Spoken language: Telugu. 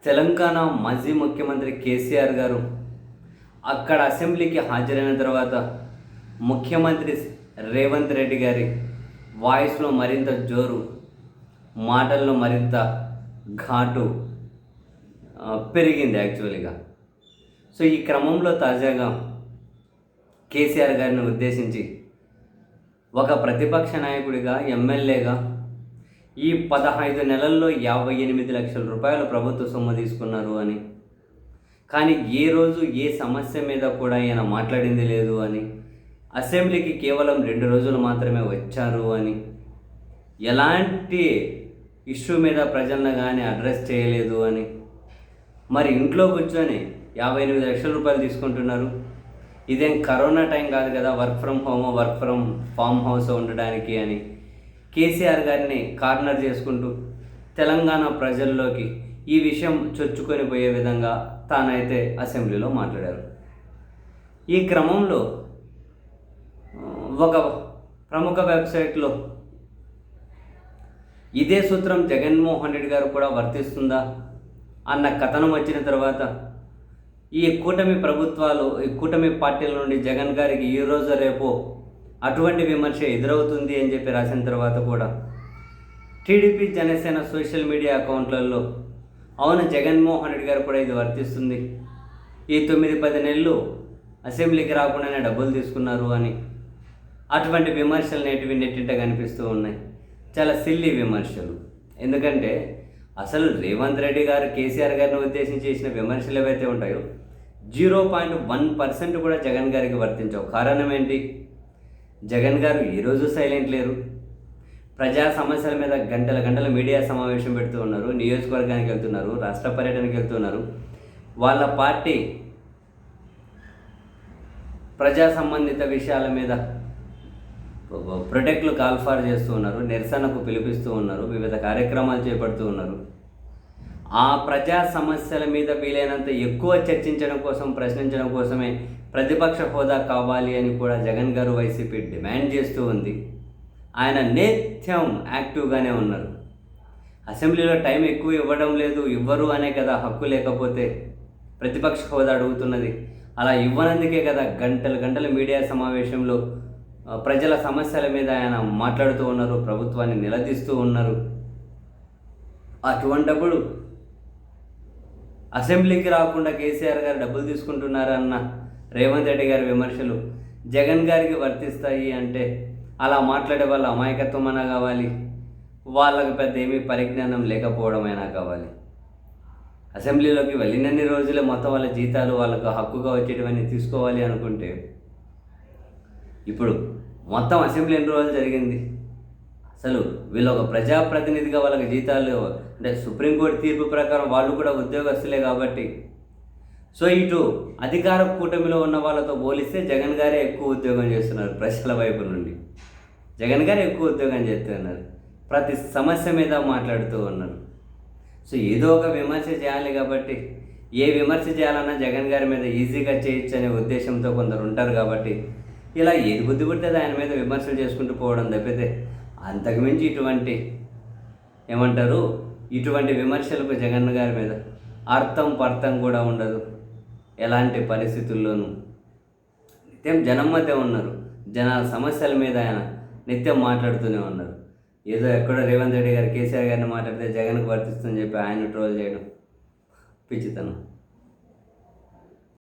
తెలంగాణ మాజీ ముఖ్యమంత్రి కేసీఆర్ గారు అక్కడ అసెంబ్లీకి హాజరైన తర్వాత ముఖ్యమంత్రి రేవంత్ రెడ్డి గారి వాయిస్లో మరింత జోరు, మాటల్లో మరింత ఘాటు పెరిగింది యాక్చువల్గా. సో ఈ క్రమంలో తాజాగా కేసీఆర్ గారిని ఉద్దేశించి ఒక ప్రతిపక్ష నాయకుడిగా, ఎమ్మెల్యేగా ఈ 15 నెలల్లో 58 లక్షల రూపాయలు ప్రభుత్వ సొమ్ము తీసుకున్నారు అని, కానీ ఏ రోజు ఏ సమస్య మీద కూడా ఈయన మాట్లాడింది లేదు అని, అసెంబ్లీకి కేవలం 2 రోజులు మాత్రమే వచ్చారు అని, ఎలాంటి ఇష్యూ మీద ప్రజలను కానీ అడ్రస్ చేయలేదు అని, మరి ఇంట్లో కూర్చొని 58 లక్షల రూపాయలు తీసుకుంటున్నారు. ఇదేం కరోనా టైం కాదు కదా, work from home, work from farm house ఉండడానికి అని కేసీఆర్ గారిని కార్నర్ చేసుకుంటూ తెలంగాణ ప్రజల్లోకి ఈ విషయం చొచ్చుకొని పోయే విధంగా తానైతే అసెంబ్లీలో మాట్లాడారు. ఈ క్రమంలో ఒక ప్రముఖ వెబ్సైట్లో ఇదే సూత్రం జగన్మోహన్ రెడ్డి గారు కూడా వర్తిస్తుందా అన్న కథనం వచ్చిన తర్వాత ఈ కూటమి ప్రభుత్వాలు, ఈ కూటమి పార్టీల నుండి జగన్ గారికి ఈరోజు రేపు అటువంటి విమర్శ ఎదురవుతుంది అని చెప్పి రాసిన తర్వాత కూడా టీడీపీ, జనసేన సోషల్ మీడియా అకౌంట్లలో అవును జగన్మోహన్ రెడ్డి గారు కూడా ఇది వర్తిస్తుంది, ఈ 9-10 నెలలు అసెంబ్లీకి రాకుండానే డబ్బులు తీసుకున్నారు అని అటువంటి విమర్శలు నేటివి నెట్టింట కనిపిస్తూ ఉన్నాయి. చాలా సిల్లీ విమర్శలు. ఎందుకంటే అసలు రేవంత్ రెడ్డి గారు కేసీఆర్ గారిని ఉద్దేశించి చేసిన విమర్శలు ఏవైతే ఉంటాయో 0.1% కూడా జగన్ గారికి వర్తించవు. కారణం ఏంటి? జగన్ గారు ఈరోజు సైలెంట్ లేరు. ప్రజా సమస్యల మీద గంటల గంటల మీడియా సమావేశం పెడుతూ ఉన్నారు, నియోజకవర్గానికి వెళ్తున్నారు, రాష్ట్ర పర్యటనకి వెళ్తున్నారు. వాళ్ళ పార్టీ ప్రజా సంబంధిత విషయాల మీద ప్రొటెక్ట్లు కాల్ఫార్ చేస్తూ ఉన్నారు, నిరసనకు పిలిపిస్తూ ఉన్నారు, వివిధ కార్యక్రమాలు చేపడుతూ ఉన్నారు. ఆ ప్రజా సమస్యల మీద వీలైనంత ఎక్కువ చర్చించడం కోసం, ప్రశ్నించడం కోసమే ప్రతిపక్ష హోదా కావాలి అని కూడా జగన్ గారు వైసీపీ డిమాండ్ చేస్తూ ఉంది. ఆయన నిత్యం యాక్టివ్గానే ఉన్నారు. అసెంబ్లీలో టైం ఎక్కువ ఇవ్వడం లేదు, ఇవ్వరు అనే కదా హక్కు లేకపోతే ప్రతిపక్ష హోదా అడుగుతున్నది. అలా ఇవ్వనందుకే కదా గంటలు గంటల మీడియా సమావేశంలో ప్రజల సమస్యల మీద ఆయన మాట్లాడుతూ ఉన్నారు, ప్రభుత్వాన్ని నిలదీస్తూ ఉన్నారు. అటువంటప్పుడు అసెంబ్లీకి రాకుండా కేసీఆర్ గారు డబ్బులు తీసుకుంటున్నారన్న రేవంత్ రెడ్డి గారి విమర్శలు జగన్ గారికి వర్తిస్తాయి అంటే అలా మాట్లాడే వాళ్ళ అమాయకత్వం అయినా కావాలి, వాళ్ళకి పెద్ద ఏమీ పరిజ్ఞానం లేకపోవడం అయినా కావాలి. అసెంబ్లీలోకి వెళ్ళినన్ని రోజులే మొత్తం వాళ్ళ జీతాలు వాళ్ళకు హక్కుగా వచ్చేటివన్నీ తీసుకోవాలి అనుకుంటే ఇప్పుడు మొత్తం అసెంబ్లీ ఎన్ని రోజులు జరిగింది? అసలు వీళ్ళు ఒక ప్రజాప్రతినిధిగా వాళ్ళకి జీతాలు అంటే సుప్రీంకోర్టు తీర్పు ప్రకారం వాళ్ళు కూడా ఉద్యోగస్తులే కాబట్టి, సో ఇటు అధికార కూటమిలో ఉన్న వాళ్ళతో పోలిస్తే జగన్ గారే ఎక్కువ ఉద్యోగం చేస్తున్నారు. ప్రజల వైపు నుండి జగన్ గారే ఎక్కువ ఉద్యోగం చేస్తున్నారు, ప్రతి సమస్య మీద మాట్లాడుతూ ఉన్నారు. సో ఏదో ఒక విమర్శ చేయాలి కాబట్టి ఏ విమర్శ చేయాలన్నా జగన్ గారి మీద ఈజీగా చేయొచ్చు అనే ఉద్దేశంతో కొందరు ఉంటారు కాబట్టి ఇలా ఏది బుద్ధి పుట్టేది ఆయన మీద విమర్శలు చేసుకుంటూ పోవడం తప్పితే అంతకుమించి ఇటువంటి విమర్శలకు జగన్ గారి మీద అర్థం పర్థం కూడా ఉండదు. ఎలాంటి పరిస్థితుల్లోనూ నిత్యం జనం మధ్య ఉన్నారు, జనాల సమస్యల మీద ఆయన నిత్యం మాట్లాడుతూనే ఉన్నారు. ఏదో ఎక్కడో రేవంత్ రెడ్డి గారు కేసీఆర్ గారిని మాట్లాడితే జగన్కు వర్తిస్తుందని చెప్పి ఆయన ట్రోల్ చేయడం పిచ్చితనం.